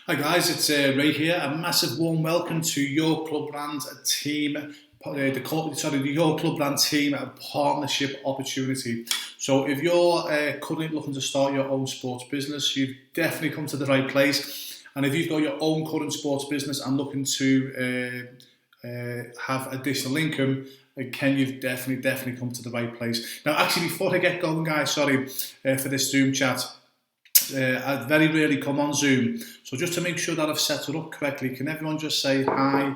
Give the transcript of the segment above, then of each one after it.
Hi guys, it's Ray here. A massive warm welcome to your club brand team, the your club brand team partnership opportunity. So if you're currently looking to start your own sports business, you've definitely come to the right place. And if you've got your own current sports business and looking to have additional income, again, you've definitely come to the right place. Now, actually, before I get going, guys, sorry for this Zoom chat. I very rarely come on Zoom, so just to make sure that I've set it up correctly, can everyone just say hi,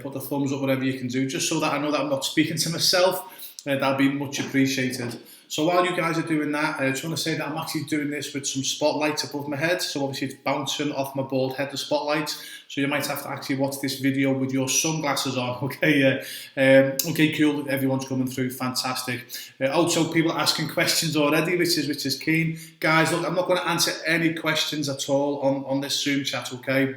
put the thumbs up, whatever you can do, just so that I know that I'm not speaking to myself. That'd be much appreciated. So while you guys are doing that, I just want to say that I'm actually doing this with some spotlights above my head, so obviously it's bouncing off my bald head, the spotlights, so you might have to actually watch this video with your sunglasses on, okay? Okay, cool, everyone's coming through, fantastic. Also, people are asking questions already, which is keen. Guys, look, I'm not going to answer any questions at all on this Zoom chat, okay?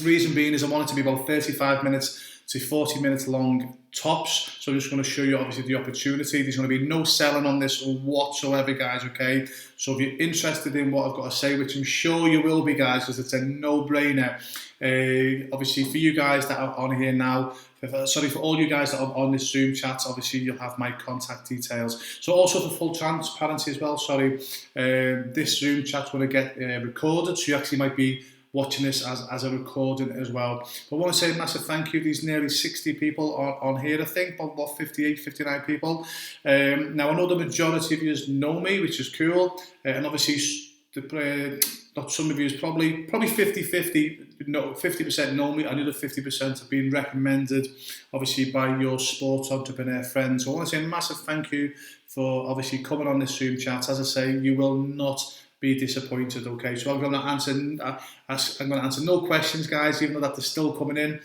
Reason being is I want it to be about 35 minutes to 40 minutes long tops. So I'm just going to show you obviously the opportunity. There's going to be no selling on this whatsoever, guys, okay? So if you're interested in what I've got to say, which I'm sure you will be, guys, because it's a no-brainer. Obviously, for you guys that are on here now, for all you guys that are on this Zoom chat, obviously you'll have my contact details. So also for full transparency as well, this Zoom chat's going to get recorded, so you actually might be watching this as a recording as well. But I want to say a massive thank you. These nearly 60 people on here, I think, about 58, 59 people. Now, I know the majority of you know me, which is cool. And obviously, not some of you is probably 50-50, no, 50% know me, and the other 50% have been recommended, obviously, by your sports entrepreneur friends. So I want to say a massive thank you for obviously coming on this Zoom chat. As I say, you will not be disappointed, okay? So I'm going to answer no questions, guys, even though that they're still coming in.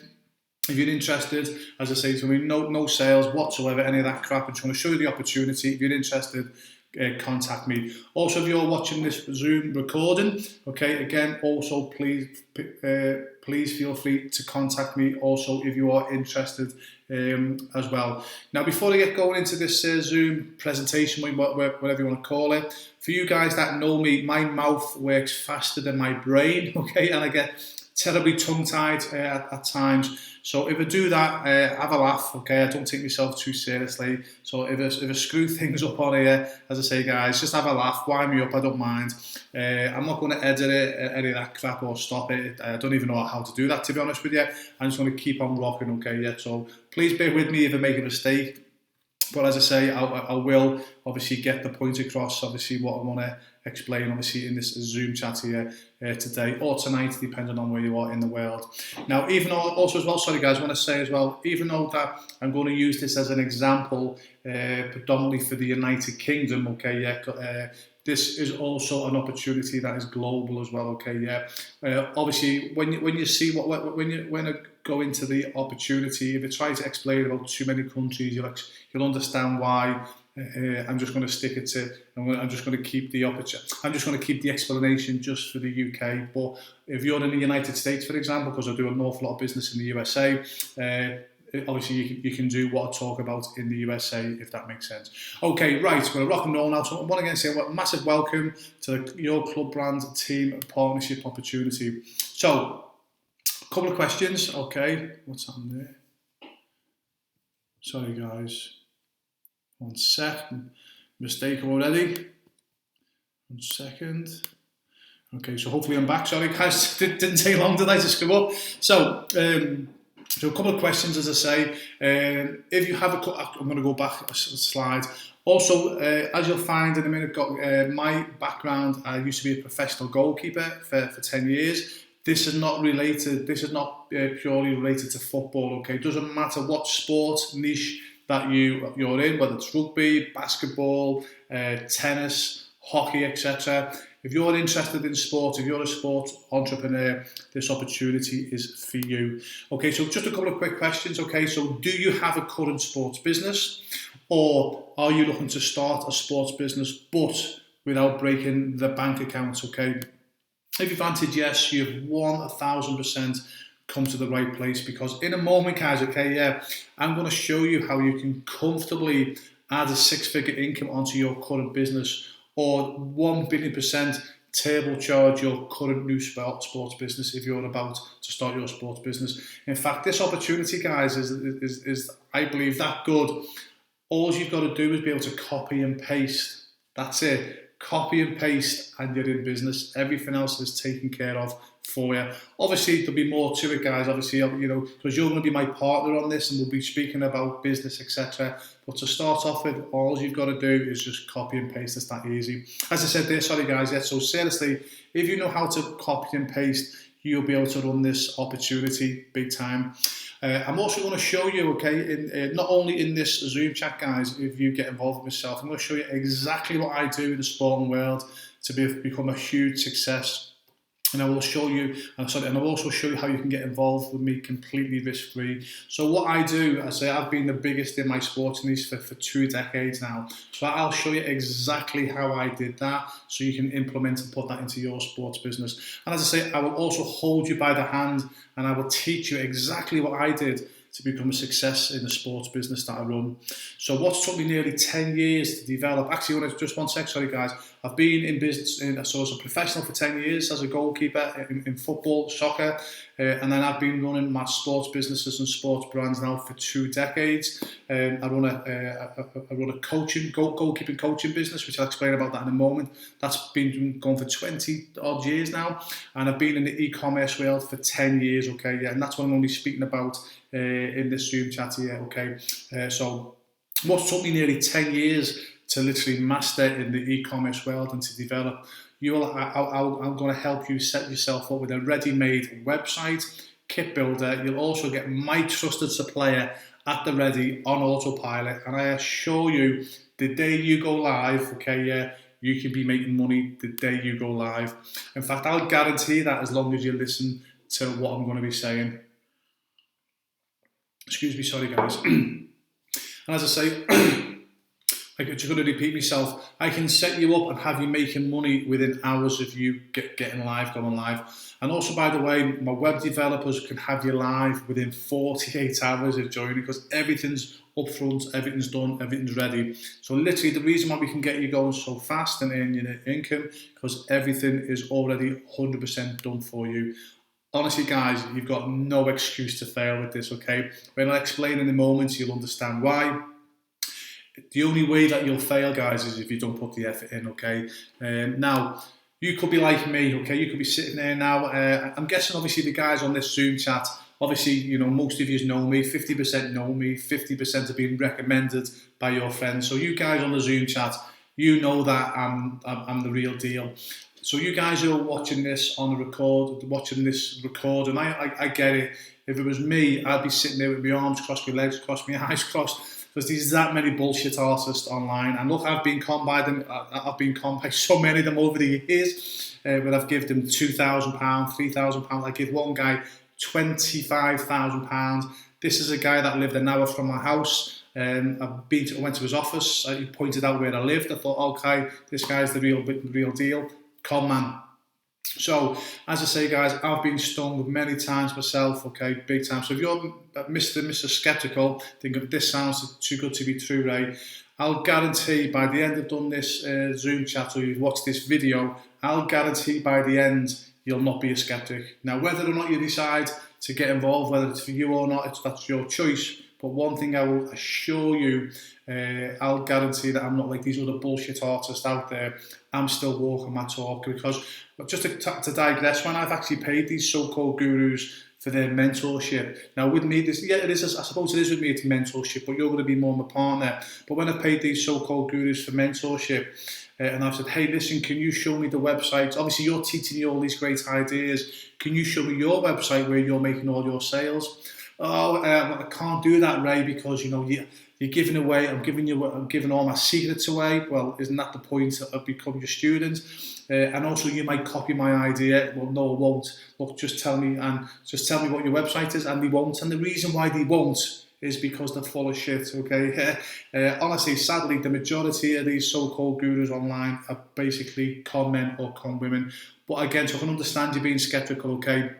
If you're interested, as I say, there's going to be no sales whatsoever, any of that crap. I'm just going to show you the opportunity. If you're interested, contact me. Also, if you're watching this Zoom recording, okay, again, also please feel free to contact me also if you are interested as well. Now, before I get going into this Zoom presentation, whatever you want to call it, for you guys that know me, my mouth works faster than my brain, okay, and I get terribly tongue-tied at times. So if I do that, have a laugh, okay? I don't take myself too seriously. So if I screw things up on here, as I say, guys, just have a laugh, wind me up, I don't mind. I'm not going to edit it, any of that crap, or stop it. I don't even know how to do that, to be honest with you. I'm just going to keep on rocking, okay? Yeah. So please bear with me if I make a mistake. But as I say, I will obviously get the point across, obviously, what I want to explain, obviously, in this Zoom chat here today or tonight, depending on where you are in the world. Now, even though, also as well, sorry guys, I want to say as well, even though that I'm going to use this as an example, predominantly for the United Kingdom, okay, yeah, this is also an opportunity that is global as well, okay, yeah. Obviously, when you see when I go into the opportunity, if I try to explain about too many countries, you'll understand why. I'm just going to stick it to. I'm just going to keep the opportunity. I'm just going to keep the explanation just for the UK. But if you're in the United States, for example, because I do an awful lot of business in the USA. Obviously, you can do what I talk about in the USA, if that makes sense. Okay, right, we're going to rock and roll now. So I want to again say a massive welcome to your club brand team partnership opportunity. So, a couple of questions. Okay, what's on there? Sorry, guys. 1 second. Mistake already. 1 second. Okay, so hopefully I'm back. Sorry, guys. Didn't take long, did I, to screw up? So a couple of questions, as I say. If you have I'm going to go back a slide. Also, as you'll find in a minute, my background, I used to be a professional goalkeeper for 10 years. This is not related. This is not purely related to football, okay? It doesn't matter what sport niche that you're in, whether it's rugby, basketball, tennis, hockey, etc. If you're interested in sport, if you're a sport entrepreneur, this opportunity is for you. Okay, so just a couple of quick questions. Okay, so do you have a current sports business, or are you looking to start a sports business but without breaking the bank accounts? Okay, if you've answered yes, you've 1,000% come to the right place, because in a moment, guys, okay, yeah, I'm going to show you how you can comfortably add a 6-figure income onto your current business, or 1 billion% turbocharge your current new sports business if you're about to start your sports business. In fact, this opportunity, guys, is I believe that good. All you've got to do is be able to copy and paste. That's it. Copy and paste and you're in business. Everything else is taken care of for you. Obviously, there'll be more to it, guys. Obviously, because you're going to be my partner on this and we'll be speaking about business, etc. But to start off with, all you've got to do is just copy and paste. It's that easy. As I said there, sorry guys, yeah, so seriously, if you know how to copy and paste, you'll be able to run this opportunity big time. I'm also going to show you, okay, not only in this Zoom chat, guys, if you get involved with myself, I'm going to show you exactly what I do in the sporting world to become a huge success. And I will show you, and I'll also show you how you can get involved with me completely risk-free. So what I do, I say I've been the biggest in my sports niche for 2 decades now. So I'll show you exactly how I did that so you can implement and put that into your sports business. And as I say, I will also hold you by the hand and I will teach you exactly what I did to become a success in the sports business that I run. So what's took me nearly 10 years to develop, actually, just one sec, sorry guys, I've been in business, so as a professional for 10 years as a goalkeeper in football, soccer, and then I've been running my sports businesses and sports brands now for 2 decades. I run a goalkeeping coaching business, which I'll explain about that in a moment. That's been going for 20 odd years now, and I've been in the e-commerce world for 10 years, okay, yeah, and that's what I'm going to be speaking about in this Zoom chat here, okay. So what's took me nearly 10 years to literally master in the e-commerce world and to develop, I'm going to help you set yourself up with a ready-made website, kit builder. You'll also get my trusted supplier at the ready on autopilot, and I assure you, the day you go live, okay, yeah, you can be making money the day you go live. In fact, I'll guarantee that as long as you listen to what I'm going to be saying. Excuse me, sorry guys. And as I say, I'm just going to repeat myself, I can set you up and have you making money within hours of you going live. And also, by the way, my web developers can have you live within 48 hours of joining, because everything's up front, everything's done, everything's ready. So literally the reason why we can get you going so fast and earn your income, because everything is already 100% done for you. Honestly, guys, you've got no excuse to fail with this, okay? When I explain in a moment, you'll understand why. The only way that you'll fail, guys, is if you don't put the effort in, okay? Now, you could be like me, okay? You could be sitting there now. I'm guessing, obviously, the guys on this Zoom chat, obviously, most of you know me, 50% know me, 50% have been recommended by your friends. So you guys on the Zoom chat, you know that I'm the real deal. So you guys who are watching this on the record, and I get it. If it was me, I'd be sitting there with my arms crossed, my legs crossed, my eyes crossed, because there's that many bullshit artists online. And look, I've been conned by them. I've been conned by so many of them over the years. Where I've given them £2,000, £3,000. I give one guy £25,000. This is a guy that lived an hour from my house. I went to his office. He pointed out where I lived. I thought, okay, this guy's the real deal. Con man. So, as I say, guys, I've been stung many times myself, okay, big time. So if you're Mr. Skeptical, thinking this sounds too good to be true, Ray, I'll guarantee by the end of done this Zoom chat, or you've watched this video, I'll guarantee by the end you'll not be a skeptic. Now, whether or not you decide to get involved, whether it's for you or not, that's your choice. But one thing I will assure you, I'll guarantee that I'm not like these other bullshit artists out there. I'm still walking my talk, because just to digress, when I've actually paid these so-called gurus for their mentorship. Now with me, I suppose it is with me, it's mentorship, but you're going to be more my partner. But when I've paid these so-called gurus for mentorship, and I've said, hey, listen, can you show me the website? Obviously, you're teaching me all these great ideas. Can you show me your website where you're making all your sales? Oh, I can't do that, Ray, because you're giving away. I'm giving all my secrets away. Well, isn't that the point of becoming your student? And also, you might copy my idea. Well, no, I won't. Look, just tell me what your website is, and they won't. And the reason why they won't is because they're full of shit. Okay, honestly, sadly, the majority of these so-called gurus online are basically con men or con women. But again, so I can understand you being skeptical. Okay.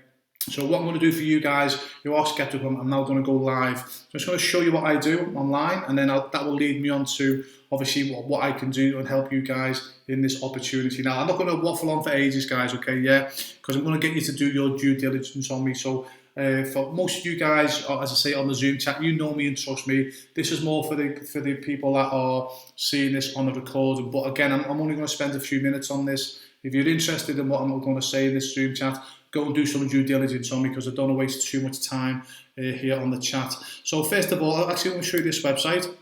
So what I'm going to do for you guys who are skeptical, I'm now going to go live. So I'm just going to show you what I do online, and then that will lead me on to obviously what I can do and help you guys in this opportunity. Now, I'm not going to waffle on for ages, guys, okay, yeah, because I'm going to get you to do your due diligence on me. So for most of you guys, as I say on the Zoom chat, you know me and trust me. This is more for the people that are seeing this on the recording. But again, I'm only going to spend a few minutes on this. If you're interested in what I'm going to say in this Zoom chat, go and do some due diligence on me, because I don't want to waste too much time here on the chat. So first of all, I'm actually going to show you this website.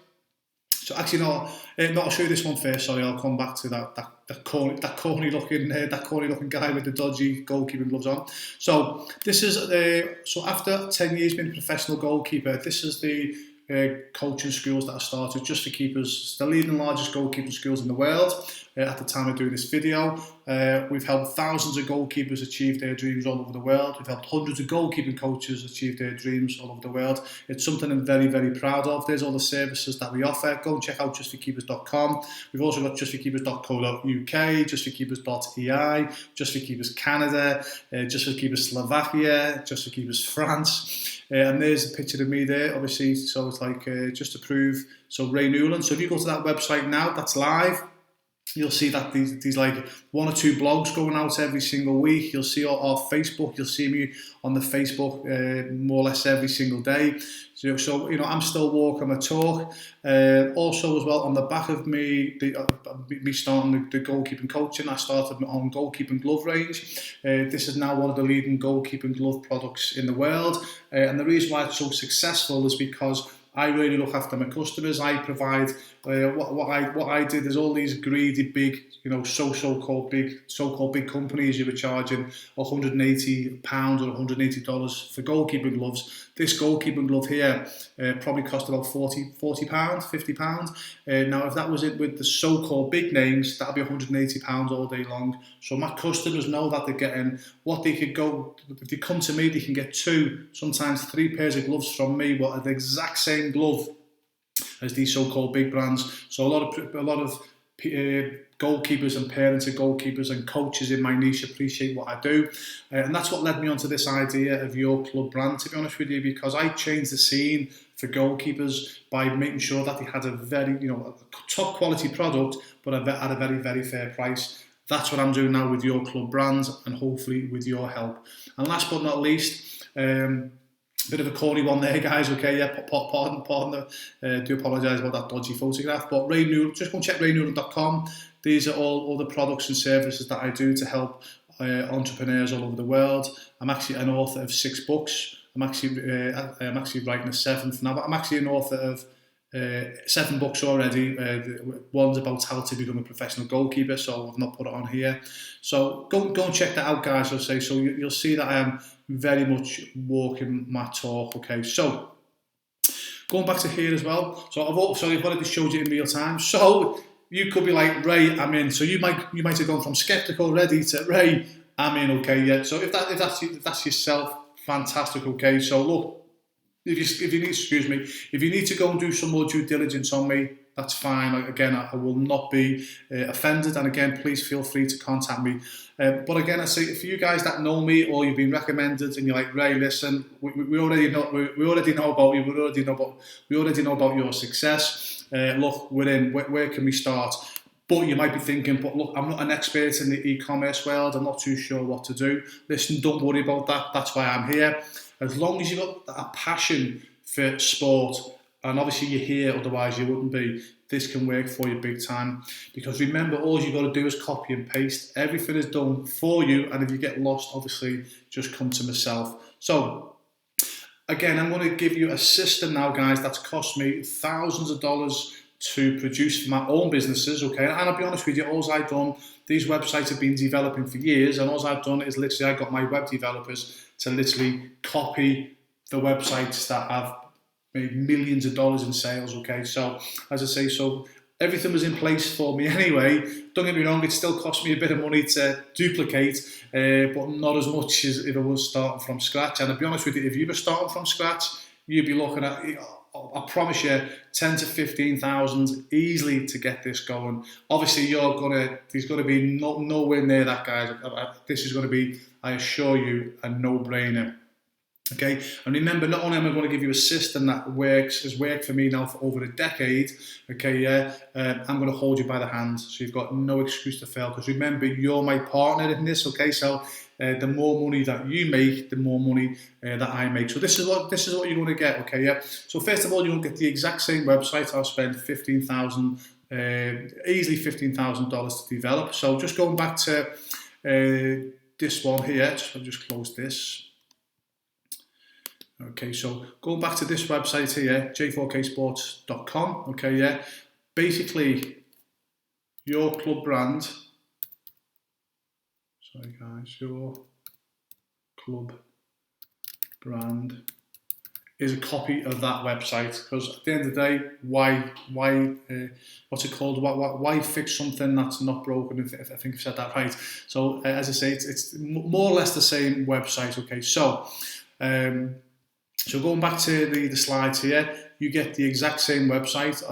So actually, no, I'll show you this one first. Sorry, I'll come back to that corny looking guy with the dodgy goalkeeping gloves on. So this is so after 10 years being a professional goalkeeper, this is the coaching schools that I started just for keepers. It's the leading largest goalkeeping schools in the world. At the time of doing this video, we've helped thousands of goalkeepers achieve their dreams all over the world. We've helped hundreds of goalkeeping coaches achieve their dreams all over the world. It's something I'm very, very proud of. There's all the services that we offer. Go and check out justforkeepers.com. We've also got justforkeepers.co.uk, justforkeepers.ei, Just for Keepers Canada, Just for Keepers Slovakia, Just for Keepers France. And there's a picture of me there, obviously, so it's like just to prove. So Ray Newland. So if you go to that website now, that's live. You'll see that these like 1 or 2 blogs going out every single week. You'll see our Facebook. You'll see me on the Facebook more or less every single day. So you know, I'm still walking my talk. Also as well, on the back of me starting the goalkeeping coaching, I started my own goalkeeping glove range. This is now one of the leading goalkeeping glove products in the world. And the reason why it's so successful is because I really look after my customers. I provide what I did. There's all these greedy big, you know, so-called big companies who were charging £180 or $180 for goalkeeping gloves. This goalkeeping glove here probably cost about £40, £50. Now, if that was it with the so-called big names, that'd be £180 all day long. So my customers know that they're getting what they could go. If they come to me, they can get 2, sometimes 3 pairs of gloves from me, what are the exact same glove as these so-called big brands. So a lot of goalkeepers and parents of goalkeepers and coaches in my niche appreciate what I do, and that's what led me onto this idea of your club brand, to be honest with you, because I changed the scene for goalkeepers by making sure that they had a very, you know, a top quality product, but at a very, very fair price. That's what I'm doing now with your club brand, and hopefully with your help. And last but not least, bit of a corny one there, guys. Okay, yeah, pardon. Do apologise about that dodgy photograph. But Ray Newland, just go and check raynewland.com. These are all the products and services that I do to help entrepreneurs all over the world. I'm actually an author of 6 books. I'm actually writing a 7th now. But I'm actually an author of 7 books already. One's about how to become a professional goalkeeper, so I've not put it on here. So go and check that out, guys. I'll say so. You'll see that I am very much walking my talk. Okay, so going back to here as well. So I've already showed you in real time. So you could be like, Ray, I'm in. So you might have gone from skeptical already to Ray, I'm in. Okay, yeah. So if that's yourself, fantastic. Okay, so look. If you need to go and do some more due diligence on me, that's fine. Like, again, I will not be offended, and again, please feel free to contact me. But again, I say, for you guys that know me or you've been recommended, and you're like, Ray, listen, we already know about you. We already know about your success. Look, we're in. Where can we start? But you might be thinking, but look, I'm not an expert in the e-commerce world. I'm not too sure what to do. Listen, don't worry about that. That's why I'm here. As long as you've got that passion for sport, and obviously you're here, otherwise you wouldn't be, this can work for you big time. Because remember, all you've got to do is copy and paste. Everything is done for you, and if you get lost, obviously, just come to myself. So, again, I'm going to give you a system now, guys, that's cost me thousands of dollars to produce for my own businesses, okay? And I'll be honest with you, all I've done, these websites have been developing for years, and all I've done is literally I got my web developers to literally copy the websites that have made millions of dollars in sales, okay? So, as I say, so everything was in place for me anyway. Don't get me wrong, it still cost me a bit of money to duplicate, but not as much as if I was starting from scratch. And to be honest with you, if you were starting from scratch, you'd be looking at, I promise you, 10 to 15,000 easily to get this going. Obviously, there's going to be nowhere near that, guys. This is going to be I assure you, a no-brainer. Okay, and remember, not only am I going to give you a system that has worked for me now for over a decade, okay, I'm going to hold you by the hand, so you've got no excuse to fail, because remember, you're my partner in this, okay, so the more money that you make, the more money that I make. So this is what you're going to get, okay, yeah. So first of all, you're going to get the exact same website. I've spent easily $15,000 to develop. So just going back to this one here, I'll just close this. Okay, so going back to this website here, j4ksports.com, okay, yeah, basically your club brand, sorry guys, your club brand is a copy of that website, because at the end of the day, why what's it called? Why fix something that's not broken? If I think I've said that right. So as I say, it's more or less the same website. Okay, so so going back to the slides here, you get the exact same website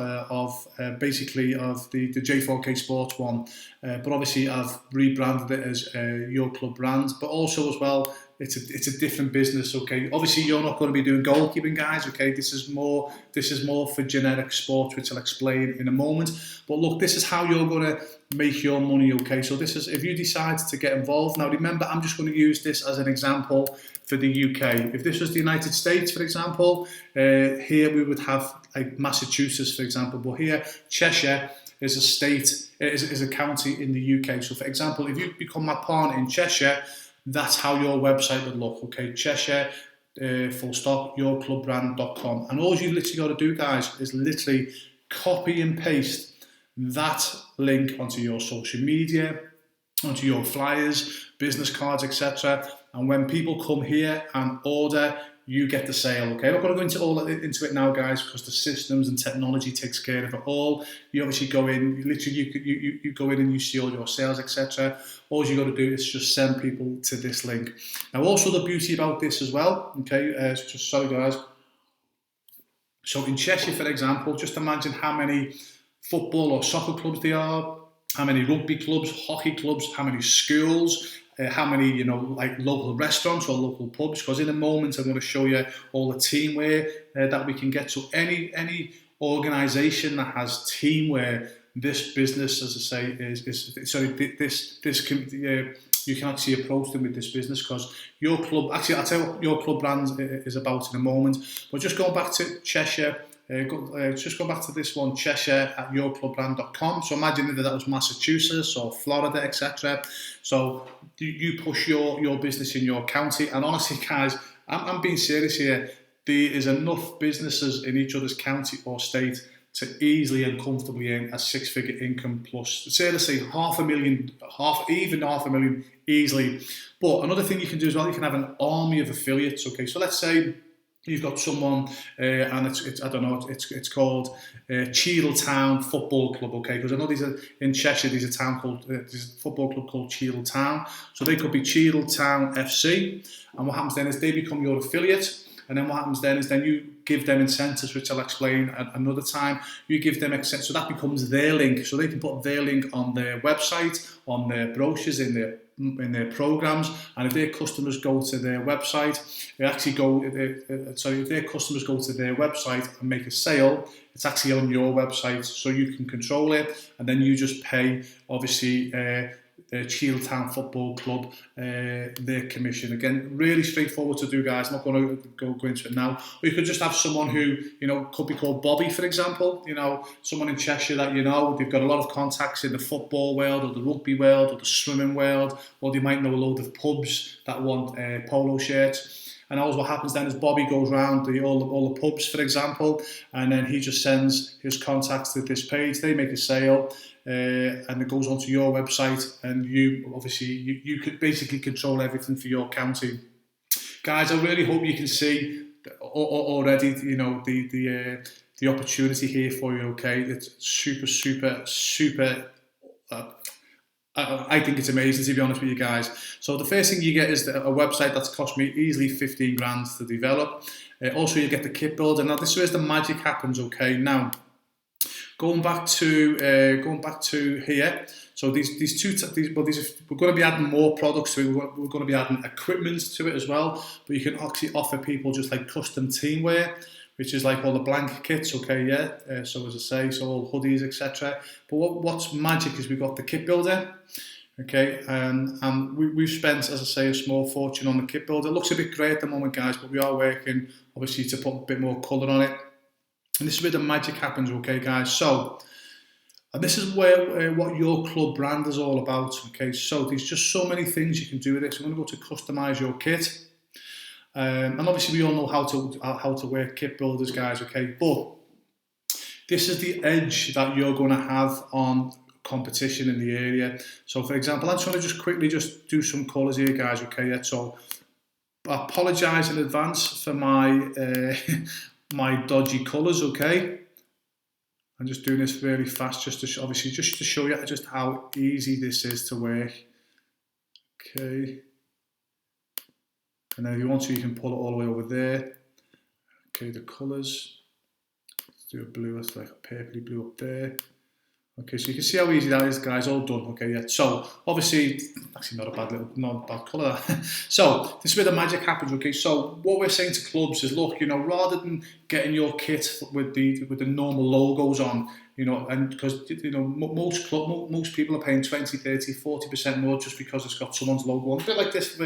basically of the J4K Sports one, but obviously I've rebranded it as Your Club Brand, but also as well, it's a different business. Okay, obviously you're not going to be doing goalkeeping, guys. Okay, this is more for generic sports, which I'll explain in a moment. But look, this is how you're going to make your money. Okay, so this is if you decide to get involved. Now remember, I'm just going to use this as an example for the UK. If this was the United States, for example, here we would have like Massachusetts, for example, but here Cheshire is a state, is a county in the UK. So for example, if you become my partner in Cheshire, that's how your website would look. Okay, Cheshire, full stop, yourclubbrand.com. And all you literally got to do, guys, is literally copy and paste that link onto your social media, onto your flyers, business cards, etc. And when people come here and order, you get the sale. Okay, I'm not going to go into it now, guys, because the systems and technology takes care of it all. You obviously go in, you go in and you see all your sales, etc. All you got to do is just send people to this link. Now, also the beauty about this as well. Okay, just sorry, guys. So in Cheshire, for example, just imagine how many football or soccer clubs there are, how many rugby clubs, hockey clubs, how many schools, how many, like local restaurants or local pubs, because in a moment I'm going to show you all the teamwear that we can get. So any organisation that has teamwear, this business, as I say, you can actually approach them with this business, because your club, actually I'll tell you what your club brand is about in a moment, but just going back to Cheshire, just go back to this one, Cheshire at yourclubbrand.com. So imagine that was Massachusetts or Florida, etc. So you push your business in your county, and honestly, guys, I'm being serious here. There is enough businesses in each other's county or state to easily and comfortably earn a six-figure income plus, say, let's say even half a million easily. But another thing you can do as well, you can have an army of affiliates. Okay, so let's say you've got someone, and it's I don't know, it's called Cheadle Town Football Club, okay? Because I know in Cheshire, there's a football club called Cheadle Town. So they could be Cheadle Town FC, and what happens then is they become your affiliate, and then what happens then is you give them incentives, which I'll explain at another time. You give them incentives, so that becomes their link. So they can put their link on their website, on their brochures, in their programs, and if their customers go to their website, if their customers go to their website and make a sale, it's actually on your website, so you can control it, and then you just pay, obviously, Cheadle Town Football Club their commission. Again, really straightforward to do, guys. I'm not going to go into it now. Or you could just have someone who, could be called Bobby, for example. Someone in Cheshire that they've got a lot of contacts in the football world, or the rugby world, or the swimming world, or they might know a load of pubs that want polo shirts. And always what happens then is Bobby goes around all the pubs, for example, and then he just sends his contacts to this page. They make a sale, and it goes onto your website, and you could basically control everything for your county. Guys, I really hope you can see already, the opportunity here for you. Okay, it's super. I think it's amazing, to be honest with you guys. So the first thing you get is a website that's cost me easily 15 grand to develop. Also, you get the kit builder. Now, this is where the magic happens. Okay, now going back to here. So we're going to be adding more products to it. We're going to be adding equipment to it as well. But you can actually offer people just like custom teamwear, which is like all the blanket kits, okay, yeah. So as I say, so all hoodies, etc. But what's magic is we've got the kit builder, okay, and we've spent, as I say, a small fortune on the kit builder. It looks a bit grey at the moment, guys, but we are working, obviously, to put a bit more colour on it. And this is where the magic happens, okay, guys. So, and this is where what your club brand is all about, okay. So there's just so many things you can do with this. I'm going to go to customise your kit. And obviously we all know how to work kit builders, guys, okay, but this is the edge that you're going to have on competition in the area. So for example, I'm just going to just quickly do some colours here, guys, okay, yeah. So I apologise in advance for my my dodgy colours, okay. I'm just doing this really fast just to show you just how easy this is to work, okay. And then if you want to, you can pull it all the way over there. Okay, the colours. Let's do a blue, it's like a purpley blue up there. Okay, so you can see how easy that is, guys, all done, okay, yeah. So, obviously, actually not a bad colour. So, this is where the magic happens, okay. So, what we're saying to clubs is, look, you know, rather than getting your kit with the normal logos on, you know, and because, you know, most people are paying 20, 30, 40% more just because it's got someone's logo on. A bit like this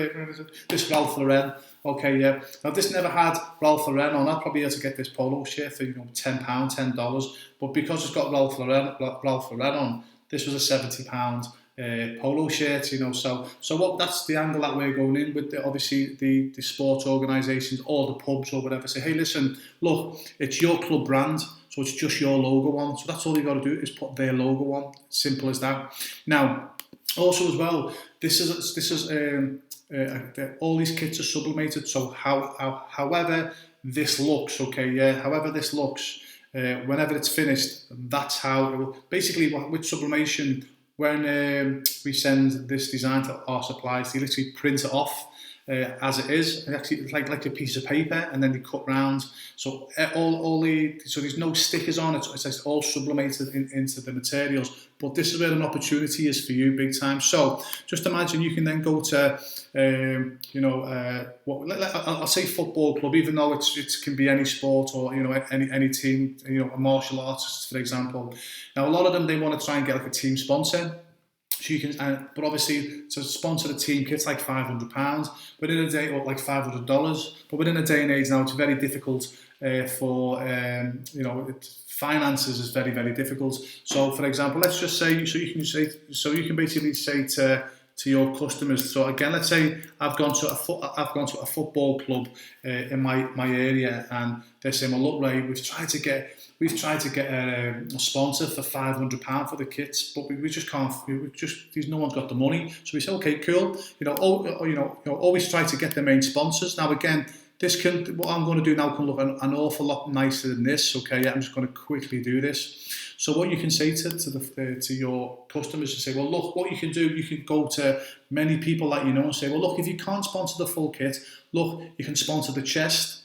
Ralph Lauren, okay, yeah. Now, this never had Ralph Lauren on. I'd probably be able to get this polo shirt for, you know, £10, $10. But because it's got Ralph Lauren on, this was a £70 polo shirt, you know. So that's the angle that we're going in with. Obviously, the sports organisations or the pubs or whatever say, hey, listen, look, it's your club brand, so it's just your logo on. So that's all you got to do is put their logo on. Simple as that. Now, also as well, this is all these kits are sublimated. So however this looks, okay, yeah, however this looks. Whenever it's finished, that's how it will. Basically, with sublimation, when we send this design to our suppliers, they literally print it off as it is. Actually, it's like a piece of paper, and then they cut round. So so there's no stickers on it. It's all sublimated into the materials. But this is where an opportunity is for you, big time. So just imagine you can then go to, I'll say football club, even though it can be any sport or, you know, any team, you know, a martial artist, for example. Now, a lot of them, they want to try and get like a team sponsor. So you can, but obviously to sponsor the team kit's like £500 within a day, or like $500. But within a day and age now, it's very difficult for finances is very, very difficult. So, for example, let's just say you can basically say to your customers. So again, let's say I've gone to a football club in my area, and they're saying, well, look, Ray, we've tried to get a sponsor for £500 for the kits, but we just can't. No one's got the money. So we say, okay, cool. Always try to get the main sponsors. Now again, what I'm going to do now can look an awful lot nicer than this. Okay, yeah, I'm just going to quickly do this. So what you can say to your customers is say, well, look, what you can do, you can go to many people that you know and say, well, look, if you can't sponsor the full kit, look, you can sponsor the chest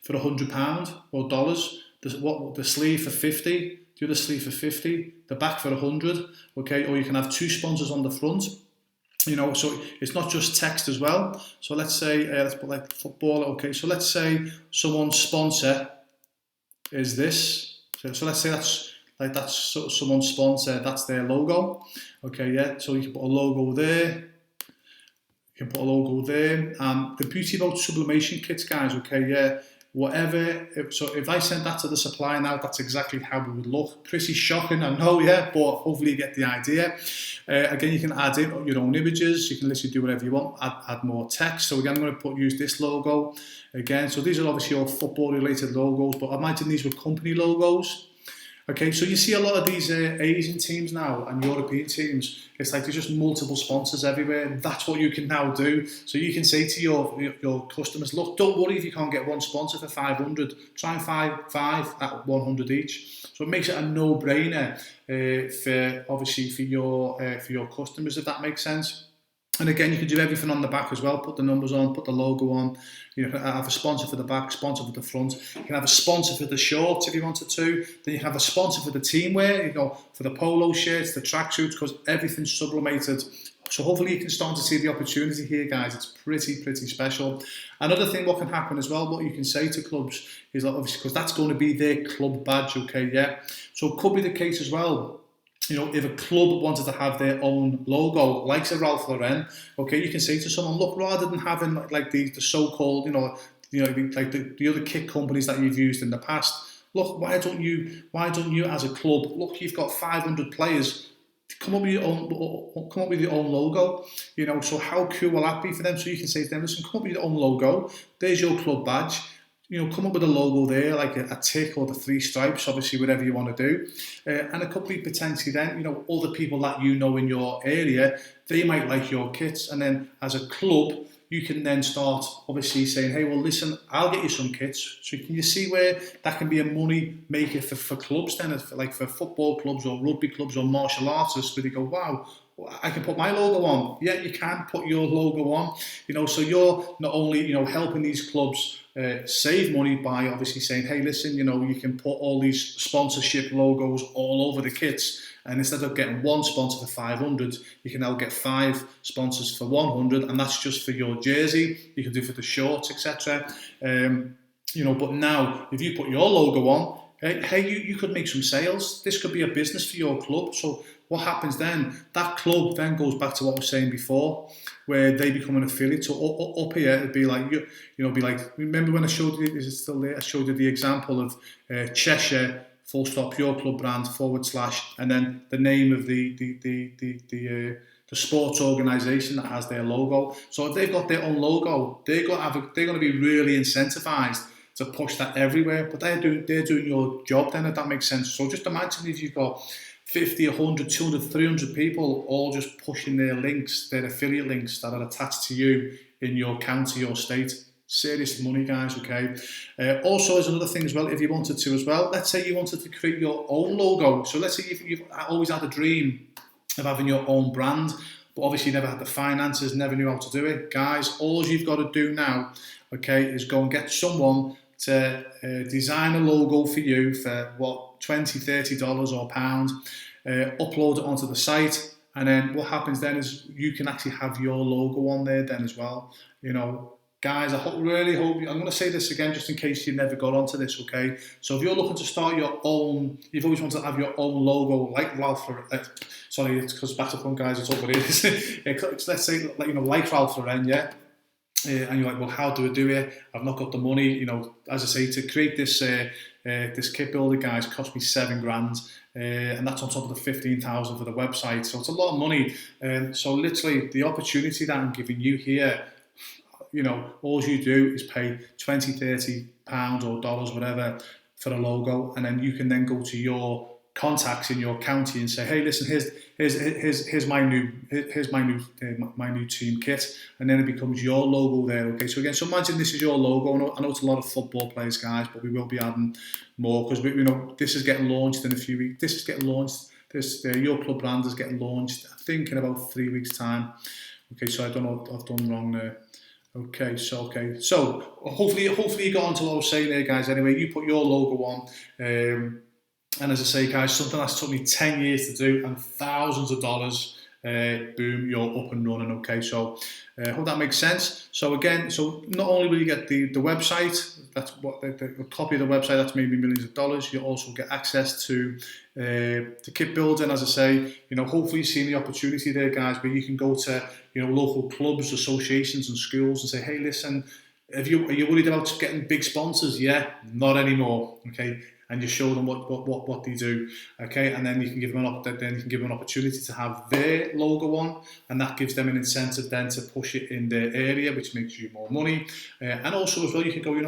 for £100 or dollars. The sleeve for 50, the other sleeve for 50, the back for 100. Okay, or you can have two sponsors on the front. You know, so it's not just text as well. So let's say, let's put like football. Okay, so let's say someone's sponsor is this. So let's say that's someone's sponsor. That's their logo. Okay, yeah. So you can put a logo there. You can put a logo there. And the beauty about sublimation kits, guys. Okay, yeah. So if I sent that to the supplier now, that's exactly how it would look. Pretty shocking, I know, yeah, but hopefully you get the idea. Again, you can add in your own images. You can literally do whatever you want, add more text. So again, I'm going to use this logo again. So these are obviously all football related logos, but imagine these were company logos. Okay, so you see a lot of these Asian teams now and European teams. It's like there's just multiple sponsors everywhere. That's what you can now do. So you can say to your customers, look, don't worry if you can't get one sponsor for 500. Try and five at 100 each. So it makes it a no-brainer for your customers, if that makes sense. And again, you can do everything on the back as well. Put the numbers on, put the logo on. You can have a sponsor for the back, sponsor for the front. You can have a sponsor for the shorts if you wanted to. Then you can have a sponsor for the team wear, for the polo shirts, the tracksuits, because everything's sublimated. So hopefully you can start to see the opportunity here, guys. It's pretty special. Another thing what can happen as well, what you can say to clubs is that obviously, because that's going to be their club badge, okay, yeah. So it could be the case as well. If a club wanted to have their own logo, like a Ralph Lauren, okay, you can say to someone, look, rather than having like the so-called, like the other kit companies that you've used in the past, look, why don't you as a club, look, you've got 500 players, come up with your own logo, so how cool will that be for them? So you can say to them, listen, come up with your own logo, there's your club badge. Come up with a logo there, like a tick or the 3 stripes, obviously, whatever you want to do. And it could be potentially then, other people that in your area, they might like your kits. And then as a club, you can then start obviously saying, hey, well, listen, I'll get you some kits. So can you see where that can be a money maker for clubs then, like for football clubs or rugby clubs or martial artists, where they go, wow, I can put my logo on. Yeah, you can put your logo on. So you're not only, helping these clubs save money by obviously saying, hey, listen, you can put all these sponsorship logos all over the kits, and instead of getting one sponsor for 500, you can now get 5 sponsors for 100, and that's just for your jersey. You can do for the shorts, etc. But now if you put your logo on, hey, you could make some sales. This could be a business for your club. So what happens then? That club then goes back to what I was saying before, where they become an affiliate. So up here, it'd be like remember when I showed you? Is it still there? I showed you the example of Cheshire full stop your club brand / and then the name of the sports organisation that has their logo. So if they've got their own logo, they're going to be really incentivised to push that everywhere. But they're doing your job then, if that makes sense. So just imagine if you've got 50, 100, 200, 300 people all just pushing their links, their affiliate links that are attached to you in your county or state. Serious money, guys, okay? Also, as another thing as well, if you wanted to as well, let's say you wanted to create your own logo. So let's say you've always had a dream of having your own brand, but obviously never had the finances, never knew how to do it. Guys, all you've got to do now, okay, is go and get someone to design a logo for you for what, $20, $30 or £1, upload it onto the site, and then what happens then is you can actually have your logo on there then as well. Guys, really hope, I'm going to say this again just in case you never got onto this, okay? So if you're looking to start your own, you've always wanted to have your own logo like Ralph Lauren, sorry, it's because back to front, guys, it's over here. Let's say, like Ralph Lauren, yeah? And you're like, well, how do I do it? I've not got the money. As I say, to create this this kit builder, guys, cost me $7,000, and that's on top of the 15,000 for the website. So it's a lot of money. So literally, the opportunity that I'm giving you here, all you do is pay £20, £30 or dollars, whatever, for a logo, and then you can then go to your contacts in your county and say, hey, listen, here's my new team kit, and then it becomes your logo there. Okay, so again, so imagine this is your logo. I know it's a lot of football players, guys, but we will be adding more because this is getting launched in a few weeks. This is getting launched. Your club brand is getting launched, I think, in about 3 weeks' time. Okay, so I don't know what I've done wrong there. Okay, so hopefully you got onto what I was saying there, guys. Anyway, you put your logo on, and as I say, guys, something that's took me 10 years to do and thousands of dollars. Boom, you're up and running. Okay, so I hope that makes sense. So again, not only will you get the website, that's what the copy of the website, that's maybe millions of dollars. You also get access to the kit building, as I say. Hopefully you've seen the opportunity there, guys, where you can go to local clubs, associations, and schools and say, hey, listen, are you worried about getting big sponsors? Yeah, not anymore. Okay. And you show them what they do, okay, and then you can give them an opportunity to have their logo on, and that gives them an incentive then to push it in their area, which makes you more money. And also as well, you can go, you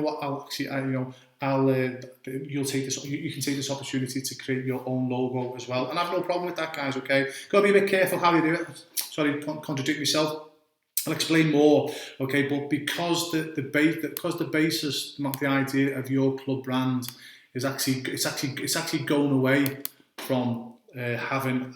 can take this opportunity to create your own logo as well, and I have no problem with that, guys. Okay, got to be a bit careful how you do it. Sorry, contradict myself. I'll explain more, okay, but because the basis, the idea of your club brand is actually going away from having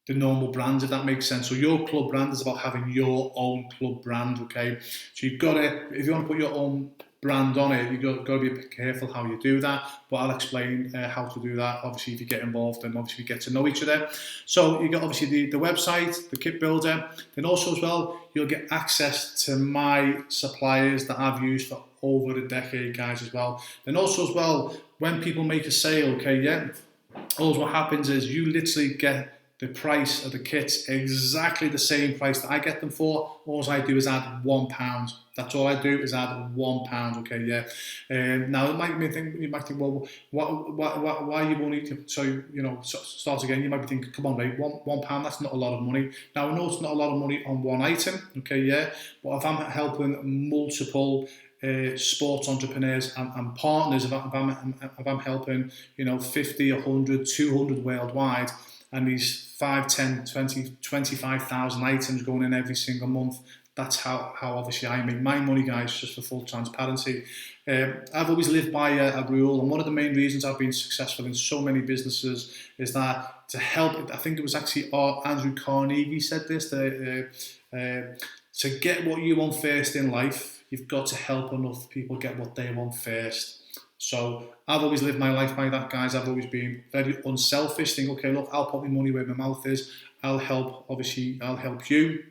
the normal brands, if that makes sense. So your club brand is about having your own club brand, okay? So you've got to, if you want to put your own brand on it, you've got to be a bit careful how you do that, but I'll explain how to do that, obviously, if you get involved and obviously we get to know each other. So you got obviously the website, the kit builder, then also as well, you'll get access to my suppliers that I've used for over a decade, guys, as well. Then also as well, when people make a sale, okay, yeah, all what happens is you literally get the price of the kits exactly the same price that I get them for. All I do is add £1. That's all I do is add £1. Okay, yeah. Now you might think, well, why you only? So you know, start again. You might be thinking, come on, mate, £1. That's not a lot of money. Now I know it's not a lot of money on one item. Okay, yeah. But if I'm helping multiple sports entrepreneurs and partners, if I'm helping, 50, 100, 200 worldwide, and these 5, 10, 20, 25,000 items going in every single month, that's how obviously I make my money, guys, just for full transparency. I've always lived by a rule, and one of the main reasons I've been successful in so many businesses is that to help, I think it was actually Andrew Carnegie said this, to get what you want first in life, you've got to help enough people get what they want first. So I've always lived my life by that, guys. I've always been very unselfish, think, okay, look, I'll put my money where my mouth is. I'll help you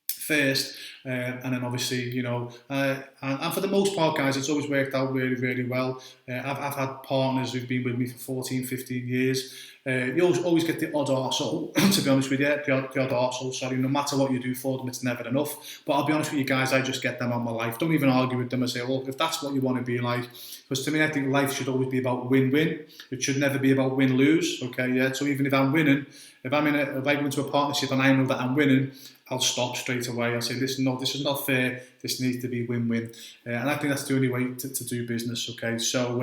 first, and then obviously, and for the most part, guys, it's always worked out really, really well. I've had partners who've been with me for 14, 15 years. You always get the odd arsehole, to be honest with you, the odd arsehole, sorry, no matter what you do for them, it's never enough. But I'll be honest with you guys, I just get them out of my life. Don't even argue with them and say, well, if that's what you want to be like, because to me, I think life should always be about win-win. It should never be about win-lose, okay, yeah? So even if I'm winning, if I go into a partnership and I know that I'm winning, I'll stop straight away. I'll say, listen, no, this is not fair. This needs to be win-win. And I think that's the only way to do business, okay? So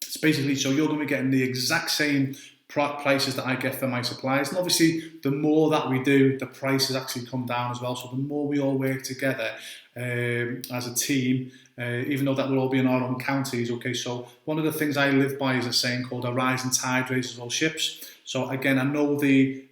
it's basically, so you're going to be getting the exact same prices that I get for my suppliers. And obviously, the more that we do, the prices actually come down as well. So the more we all work together as a team, even though that we'll all be in our own counties, okay? So one of the things I live by is a saying called a rising tide raises all ships. So again, I know the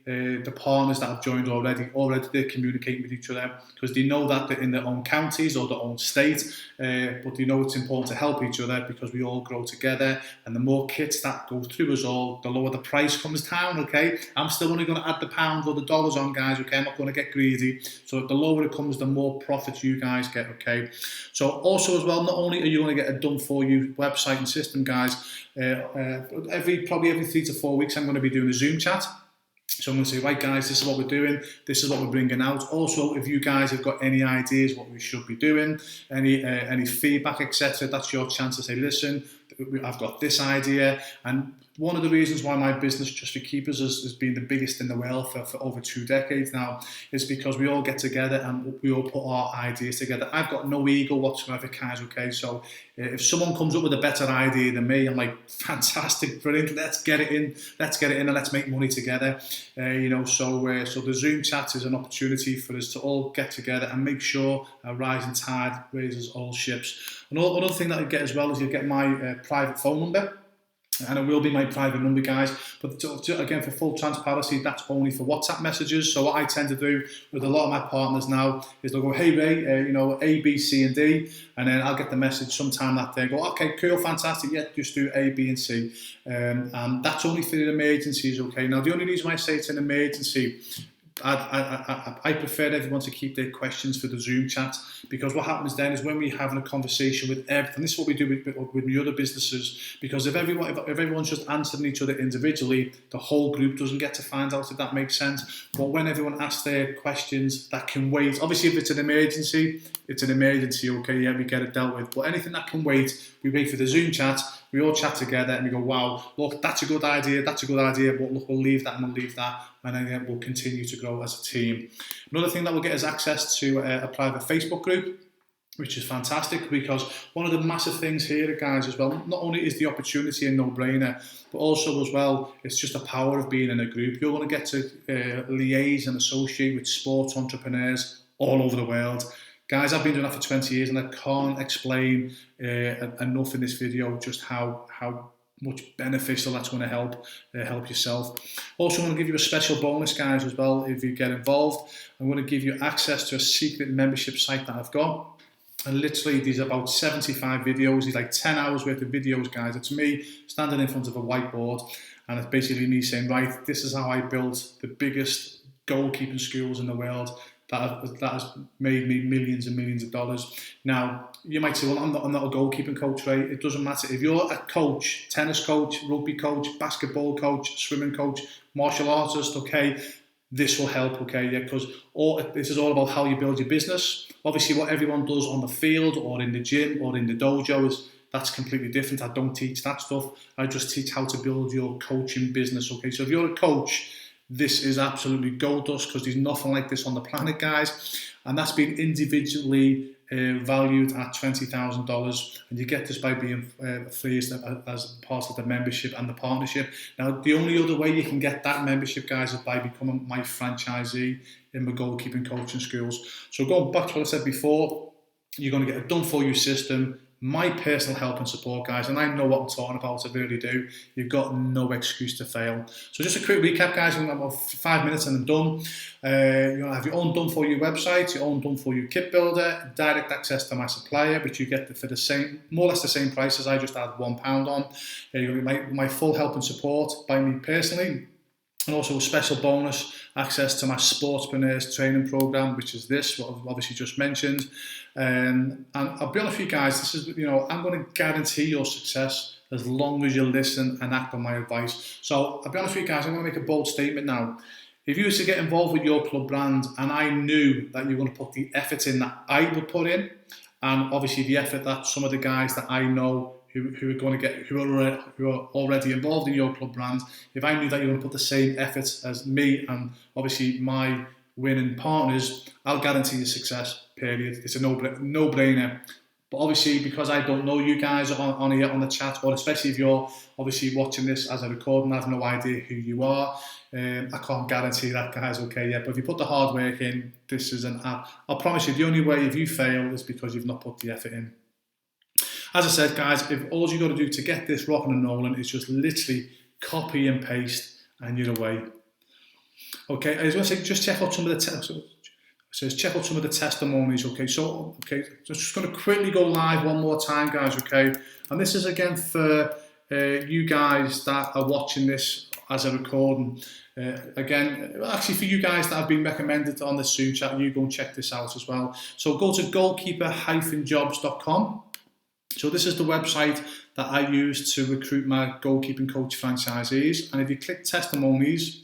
partners that have joined already they're communicating with each other because they know that they're in their own counties or their own state, but they know it's important to help each other because we all grow together, and the more kits that go through us all, the lower the price comes down, okay? I'm still only going to add the pounds or the dollars on, guys, okay? I'm not going to get greedy. So the lower it comes, the more profit you guys get, okay? So also as well, not only are you going to get a done-for-you website and system, guys, probably every 3 to 4 weeks, I'm going to be doing a Zoom chat. So I'm going to say, right, guys, this is what we're doing. This is what we're bringing out. Also, if you guys have got any ideas what we should be doing, any feedback, etc., that's your chance to say, listen, I've got this idea. And one of the reasons why my business, Just for Keepers, has been the biggest in the world for over 2 decades now is because we all get together and we all put our ideas together. I've got no ego whatsoever, guys, okay? So if someone comes up with a better idea than me, I'm like, fantastic, brilliant, let's get it in and let's make money together. So the Zoom chat is an opportunity for us to all get together and make sure a rising tide raises all ships. Another thing that you get as well is you get my private phone number. And it will be my private number, guys. But again, for full transparency, that's only for WhatsApp messages. So what I tend to do with a lot of my partners now is they'll go, hey, Ray, A, B, C, and D. And then I'll get the message sometime that day. Go, okay, cool, fantastic. Yeah, just do A, B, and C. And that's only for the emergencies, okay? Now, the only reason why I say it's an emergency, I prefer everyone to keep their questions for the Zoom chat, because what happens then is when we're having a conversation with everyone, this is what we do with my other businesses, because if everyone's just answering each other individually, the whole group doesn't get to find out, if that makes sense. But when everyone asks their questions, that can wait. Obviously, if it's an emergency, okay, yeah, we get it dealt with. But anything that can wait, we wait for the Zoom chat, we all chat together and we go, wow, look, that's a good idea, but look, we'll leave that, and then we'll continue to grow as a team. Another thing that we'll get is access to a private Facebook group, which is fantastic, because one of the massive things here, guys, as well, not only is the opportunity a no-brainer, but also as well, it's just the power of being in a group. You're going to get to liaise and associate with sports entrepreneurs all over the world. Guys, I've been doing that for 20 years and I can't explain enough in this video just how much beneficial. That's going to help yourself. Also, I'm going to give you a special bonus, guys, as well. If you get involved, I'm going to give you access to a secret membership site that I've got. And literally, these are about 75 videos. These like 10 hours worth of videos, guys. It's me standing in front of a whiteboard, and it's basically me saying, right, this is how I built the biggest goalkeeping schools in the world. That has made me millions and millions of dollars. Now, you might say, well, I'm not a goalkeeping coach, right? It doesn't matter. If you're a coach, tennis coach, rugby coach, basketball coach, swimming coach, martial artist, okay, this will help, okay? Yeah, because this is all about how you build your business. Obviously, what everyone does on the field or in the gym or in the dojo that's completely different. I don't teach that stuff. I just teach how to build your coaching business, okay? So if you're a coach, this is absolutely gold dust, because there's nothing like this on the planet, guys. And that's been individually valued at $20,000, and you get this by being phrased as part of the membership and the partnership. Now, the only other way you can get that membership, guys, is by becoming my franchisee in my goalkeeping coaching schools. So going back to what I said before, you're going to get a done-for-you system, my personal help and support, guys, and I know what I'm talking about, I really do. You've got no excuse to fail. So just a quick recap, guys, in about 5 minutes and I'm done. You have your own done-for-you website, your own done-for-you kit builder, direct access to my supplier, which you get for the same, more or less the same price as I just had £1 on. You're going to get my full help and support by me personally, and also a special bonus, access to my Sportspreneurs training program, which is this, what I've obviously just mentioned. And I'll be honest with you guys, this is, I'm going to guarantee your success as long as you listen and act on my advice. So I'll be honest with you guys, I'm going to make a bold statement now. If you were to get involved with your club brand and I knew that you're going to put the effort in that I would put in, and obviously the effort that some of the guys that I know who are already involved in your club brand, if I knew that you're going to put the same effort as me and obviously my winning partners, I'll guarantee you success, period. It's a no-brainer. But obviously, because I don't know you guys on here on the chat, or especially if you're obviously watching this as a recording, I have no idea who you are. I can't guarantee that, guys, okay, yeah. But if you put the hard work in, this is an app. I'll promise you, the only way if you fail is because you've not put the effort in. As I said, guys, if all you got to do to get this rocking and rolling is just literally copy and paste, and you're away. Okay, I was going to say, just check out some of the testimonies. Okay, so just going to quickly go live one more time, guys. Okay, and this is again for you guys that are watching this as a recording. Again, actually for you guys that have been recommended on the Zoom chat, you go and check this out as well. So go to goalkeeper-jobs.com. So this is the website that I use to recruit my goalkeeping coach franchisees. And if you click testimonials,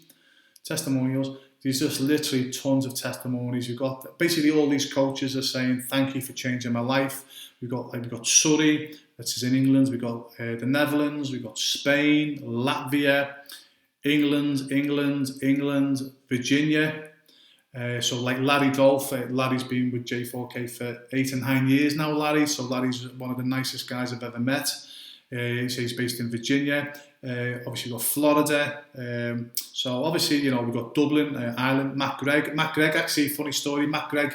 there's just literally tons of testimonies. You've got basically all these coaches are saying, thank you for changing my life. We've got Surrey, this is in England. We've got the Netherlands, we've got Spain, Latvia, England, Virginia. So like Larry Dolph, Larry's been with J4K for 8 and 9 years now, Larry. So Larry's one of the nicest guys I've ever met. He's based in Virginia. Obviously we've got Florida. So obviously, we've got Dublin, Ireland, Matt Gregg, actually, funny story, Matt Gregg,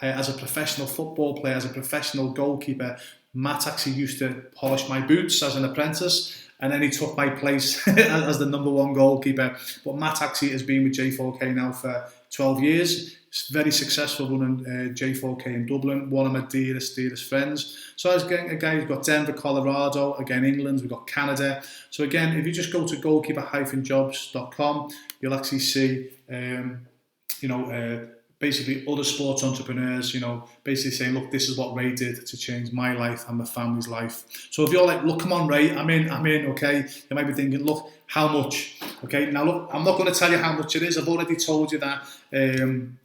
as a professional football player, as a professional goalkeeper, Matt actually used to polish my boots as an apprentice. And then he took my place as the #1 goalkeeper. But Matt actually has been with J4K now for 12 years. He's very successful running J4K in Dublin, one of my dearest friends. So again, we've got Denver, Colorado, again England, we've got Canada. So again, if you just go to goalkeeper-jobs.com, you'll actually see, basically other sports entrepreneurs, basically saying, look, this is what Ray did to change my life and my family's life. So if you're like, look, come on, Ray, I'm in, okay? You might be thinking, look, how much? Okay, now look, I'm not going to tell you how much it is. I've already told you that I'm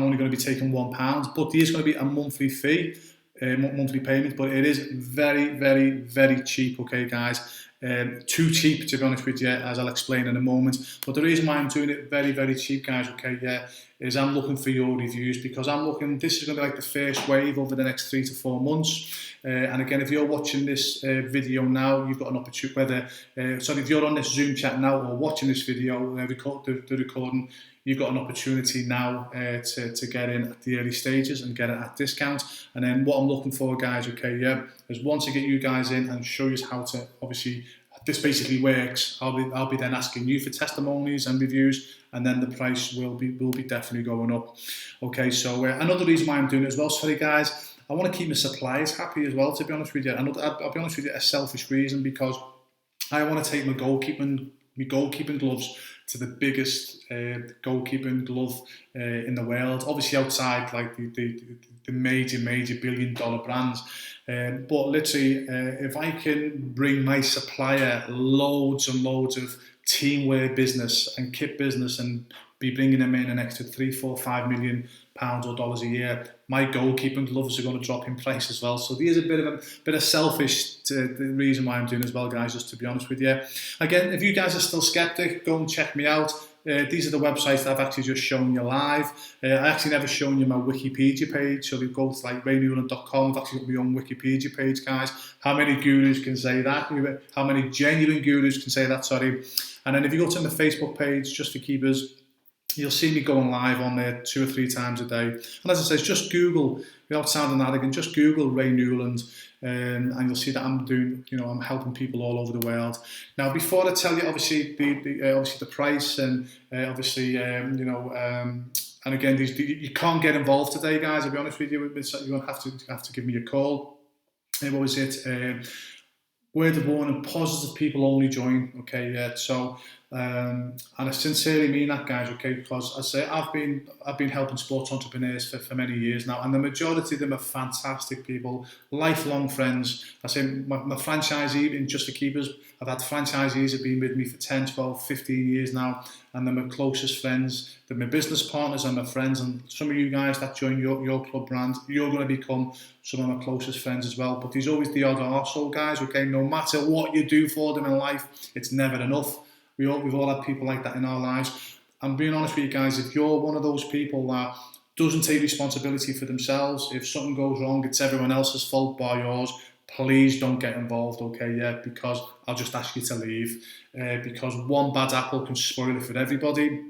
only going to be taking £1, but there is going to be a monthly fee, monthly payment, but it is very, very, very cheap, okay, guys? Too cheap, to be honest with you, as I'll explain in a moment. But the reason why I'm doing it very, very cheap, guys, okay, yeah, is I'm looking for your reviews, because this is going to be like the first wave over the next 3 to 4 months. And again, if you're watching this video now, you've got an opportunity, if you're on this Zoom chat now or watching this video, the recording, you've got an opportunity now to get in at the early stages and get it at discount. And then what I'm looking for, guys, is once I get you guys in and show you how to, obviously, this basically works. I'll be then asking you for testimonies and reviews, and then the price will be definitely going up. Okay, so another reason why I'm doing it as well, sorry guys, I want to keep my suppliers happy as well, to be honest with you. And I'll be honest with you, a selfish reason, because I want to take my goalkeeping gloves to the biggest goalkeeping glove in the world. Obviously outside like the major $1 billion brands. But literally, if I can bring my supplier loads and loads of teamwear business and kit business and be bringing them in an extra £3, £4, £5 million or dollars a year, my goalkeeping gloves are going to drop in price as well. So there's a bit of selfish the reason why I'm doing as well, guys, just to be honest with you. Again, if you guys are still skeptic, go and check me out. These are the websites that I've actually just shown you live. I actually never shown you my Wikipedia page, so if you go to like raynewland.com, I've actually got my own Wikipedia page, guys. How many gurus can say that? How many genuine gurus can say that, sorry. And then if you go to my Facebook page, just for keepers, you'll see me going live on there 2 or 3 times a day. And as I say, just Google, without sounding arrogant, just Google Ray Newland, and you'll see that I'm doing, I'm helping people all over the world. Now, before I tell you, obviously the price and and again, you can't get involved today, guys. I'll be honest with you, you're going to have to give me a call. What was it? Word of warning: positive people only join. Okay, yeah. So, and I sincerely mean that, guys. Okay, because I say I've been helping sports entrepreneurs for many years now, and the majority of them are fantastic people, lifelong friends. I say my franchisee, in Just for Keepers, I've had franchisees have been with me for 10, 12, 15 years now, and they're my closest friends. They're my business partners and my friends, and some of you guys that join your club brand, you're going to become some of my closest friends as well. But there's always the odd arsehole, guys, okay? No matter what you do for them in life, it's never enough. We've all had people like that in our lives. I'm being honest with you guys, if you're one of those people that doesn't take responsibility for themselves, if something goes wrong, it's everyone else's fault bar yours, please don't get involved, okay? Yeah, because I'll just ask you to leave. Because one bad apple can spoil it for everybody.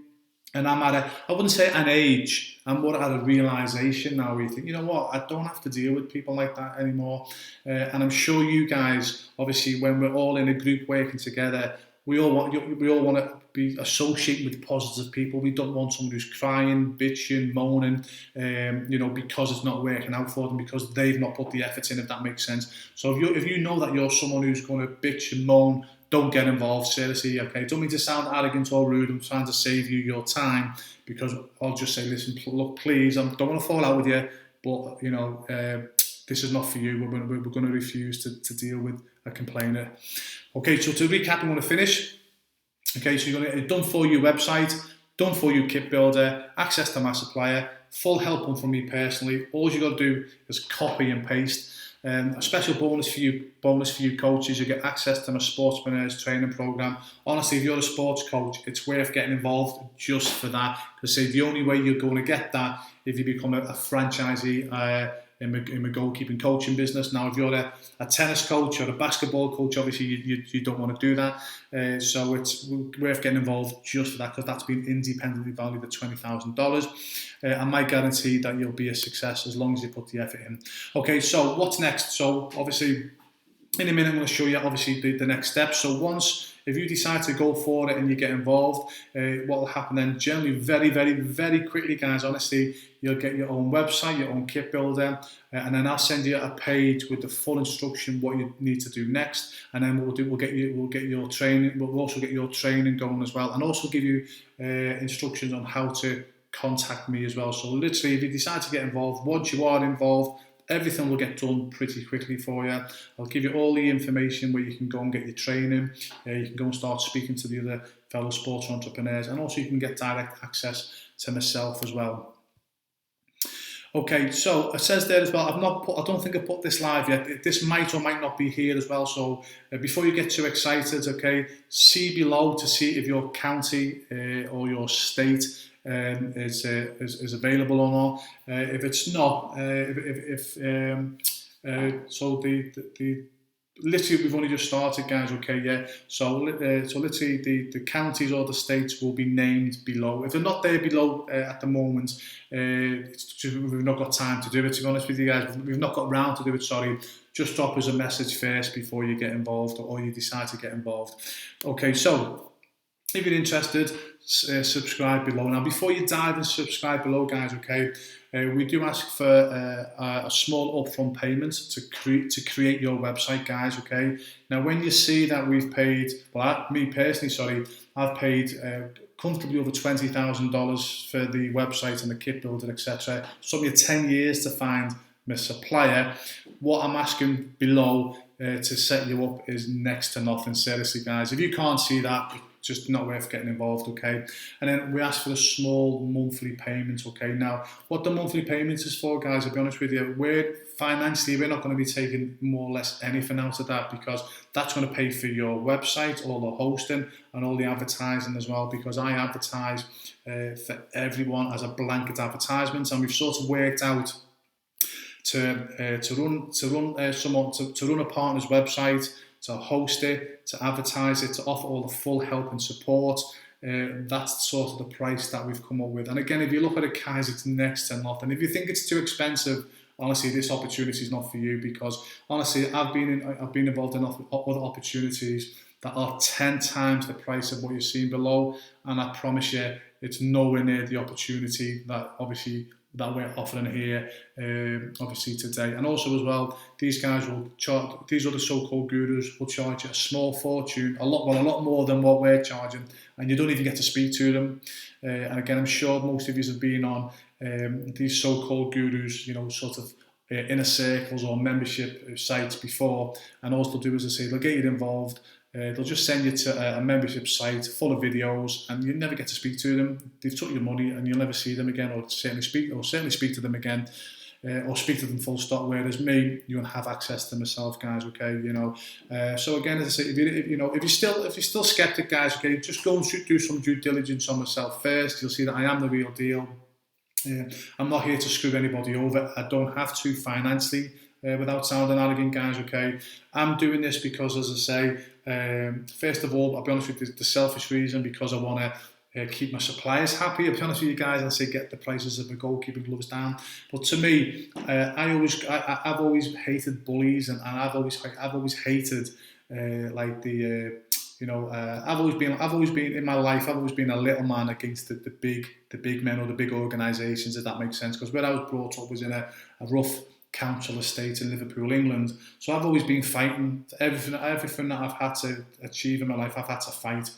And I'm at I wouldn't say an age, I'm more at a realisation now where you think, you know what, I don't have to deal with people like that anymore. And I'm sure you guys, obviously, when we're all in a group working together, we all want to be associated with positive people. We don't want someone who's crying, bitching, moaning, because it's not working out for them, because they've not put the effort in, if that makes sense. So if you know that you're someone who's going to bitch and moan, don't get involved, seriously, okay? Don't mean to sound arrogant or rude. I'm trying to save you your time, because I'll just say, listen, look, please, I don't want to fall out with you, but, this is not for you. We're going to refuse to deal with a complainer. Okay, so to recap, I'm going to finish. Okay, so you're going to get a done for you website, done for you kit builder, access to my supplier, full help from me personally. All you got to do is copy and paste. A special bonus for you coaches: you get access to my Sportspreneurs training program. Honestly, if you're a sports coach, it's worth getting involved just for that. Because the only way you're going to get that if you become a franchisee in my goalkeeping coaching business. Now, if you're a tennis coach or a basketball coach, obviously you don't want to do that. So it's worth getting involved just for that, because that's been independently valued at $20,000. And my guarantee that you'll be a success as long as you put the effort in. Okay, so what's next? So obviously, in a minute, I'm going to show you obviously the next steps. So if you decide to go for it and you get involved, what will happen then? Generally, very, very, very quickly, guys, honestly, you'll get your own website, your own kit builder, and then I'll send you a page with the full instruction what you need to do next. And then we'll get your training. We'll also get your training going as well, and also give you instructions on how to contact me as well. So literally, if you decide to get involved, once you are involved, everything will get done pretty quickly for you. I'll give you all the information where you can go and get your training. You can go and start speaking to the other fellow sports entrepreneurs, and also you can get direct access to myself as well. Okay, so it says there as well, I don't think I put this live yet. This might or might not be here as well. So before you get too excited, okay, see below to see if your county or your state is available or not. If it's not, so literally, we've only just started, guys. Okay, yeah. So literally, the counties or the states will be named below. If they're not there below at the moment, it's just, we've not got time to do it. To be honest with you guys, we've not got round to do it. Sorry. Just drop us a message first before you get involved, or you decide to get involved. Okay, so if you're interested, subscribe below. Now, before you dive and subscribe below, guys, okay, we do ask for a small upfront payment to create your website, guys, okay. Now, when you see that we've paid, well, me personally, sorry, I've paid comfortably over $20,000 for the website and the kit builder, etc. It took me 10 years to find my supplier. What I'm asking below to set you up is next to nothing. Seriously, guys, if you can't see that, just not worth getting involved, okay. And then we ask for a small monthly payment, okay. Now, what the monthly payment is for, guys, I'll be honest with you, we're not going to be taking more or less anything out of that, because that's going to pay for your website, all the hosting and all the advertising as well, because I advertise for everyone as a blanket advertisement, and we've sort of worked out to run a partner's website, to host it, to advertise it, to offer all the full help and support. That's sort of the price that we've come up with. And again, if you look at it, guys, it's next to nothing. If you think it's too expensive, honestly, this opportunity is not for you, because honestly, I've been involved in other opportunities that are 10 times the price of what you're seeing below, and I promise you, it's nowhere near the opportunity that we're offering here, obviously today. And also as well, these guys will charge, these other so-called gurus will charge you a small fortune, a lot more than what we're charging, and you don't even get to speak to them. And again, I'm sure most of you have been on these so-called gurus, sort of inner circles or membership sites before, and all they'll do is they'll get you involved. They'll just send you to a membership site full of videos, and you never get to speak to them. They've took your money, and you'll never see them again, or certainly speak to them again, or speak to them full stop. Whereas me, you'll have access to myself, guys. Okay, So again, as I say, if you're still skeptic, guys, okay, just go and do some due diligence on myself first. You'll see that I am the real deal. I'm not here to screw anybody over. I don't have to financially. Without sounding arrogant, guys, okay? I'm doing this because, as I say, first of all, I'll be honest with you, the selfish reason, because I want to keep my suppliers happy. I'll be honest with you guys, and say get the prices of the goalkeeping gloves down. But to me, I've always hated bullies, and I've always hated I've always been in my life. I've always been a little man against the big men or the big organisations, if that makes sense. Because where I was brought up was in a rough council estate in Liverpool, England. So I've always been fighting. Everything that I've had to achieve in my life, I've had to fight.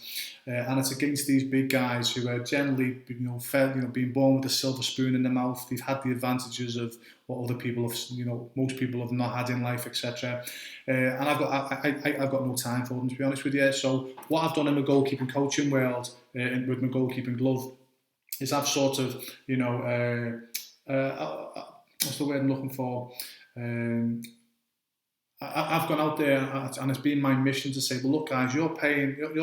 And it's against these big guys who are generally, being born with a silver spoon in their mouth. They've had the advantages of what other people have, most people have not had in life, etc. And I've got no time for them, to be honest with you. So what I've done in the goalkeeping coaching world, with my goalkeeping glove, is I've sort of, what's the word I'm looking for? I've gone out there, and it's been my mission to say, well, look, guys, you're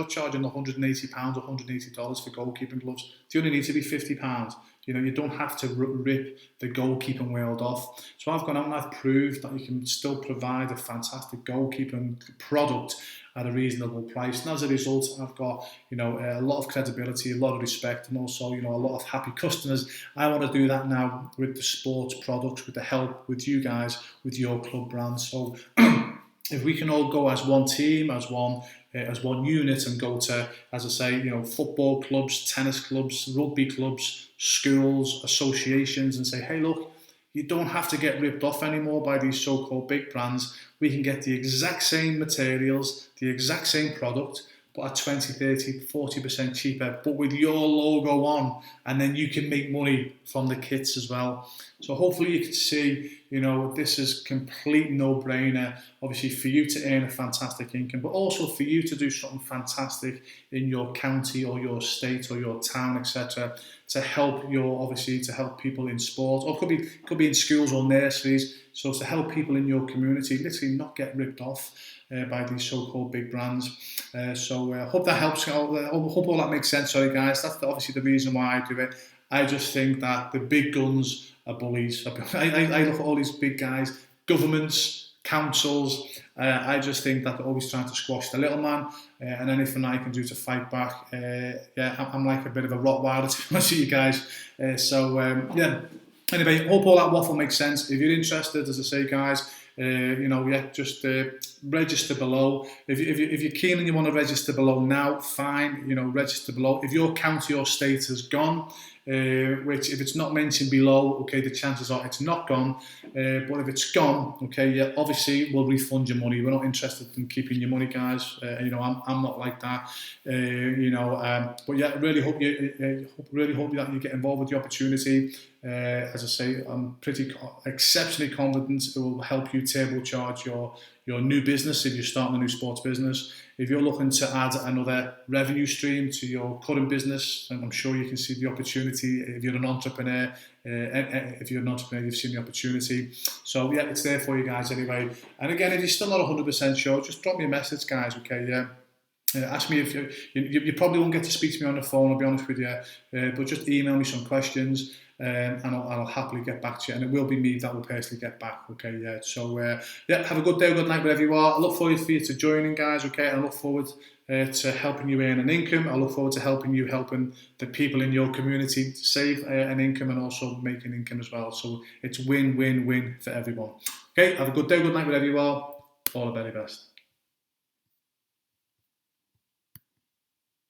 charging £180, $180 for goalkeeping gloves. Do you only need to be £50? You don't have to rip the goalkeeping world off. So I've gone out and I've proved that you can still provide a fantastic goalkeeping product at a reasonable price. And as a result, I've got, a lot of credibility, a lot of respect, and also, a lot of happy customers. I want to do that now with the sports products, with the help with you guys, with your club brand. So if we can all go as one team, as one unit, and go to, as I say, football clubs, tennis clubs, rugby clubs, schools, associations, and say, hey, look, you don't have to get ripped off anymore by these so-called big brands. We can get the exact same materials, the exact same product, but at 20, 30, 40% cheaper, but with your logo on, and then you can make money from the kits as well. So hopefully you can see, this is complete no-brainer, obviously for you to earn a fantastic income, but also for you to do something fantastic in your county or your state or your town, etc., to help people in sport, or could be in schools or nurseries. So to help people in your community literally not get ripped off by these so-called big brands. So I hope that helps. I hope all that makes sense. Sorry, guys. That's obviously the reason why I do it. I just think that the big guns are bullies. I look at all these big guys, governments, councils. I just think that they're always trying to squash the little man, and anything I can do to fight back. I'm like a bit of a Rottweiler, to be honest with you guys. Anyway, hope all that waffle makes sense. If you're interested, as I say, guys, just register below. If you're keen and you want to register below now, fine. Register below. If your county or state has gone, which if it's not mentioned below, okay, the chances are it's not gone. But if it's gone, okay, yeah, obviously we'll refund your money. We're not interested in keeping your money, guys. I'm not like that. But yeah, really hope that you get involved with the opportunity. As I say, I'm exceptionally confident it will help you turbocharge your new business if you're starting a new sports business. If you're looking to add another revenue stream to your current business, and I'm sure you can see the opportunity. If you're an entrepreneur, you've seen the opportunity. So yeah, it's there for you guys anyway. And again, if you're still not 100% sure, just drop me a message, guys. Okay, yeah. Ask me if you probably won't get to speak to me on the phone, I'll be honest with you, but just email me some questions and I'll happily get back to you, and it will be me that will personally get back, okay, yeah. So, have a good day, good night, wherever you are. I look forward for you to joining, guys, okay, and I look forward to helping you earn an income. I look forward to helping the people in your community save an income and also make an income as well. So it's win-win-win for everyone. Okay, have a good day, good night, wherever you are. All the very best.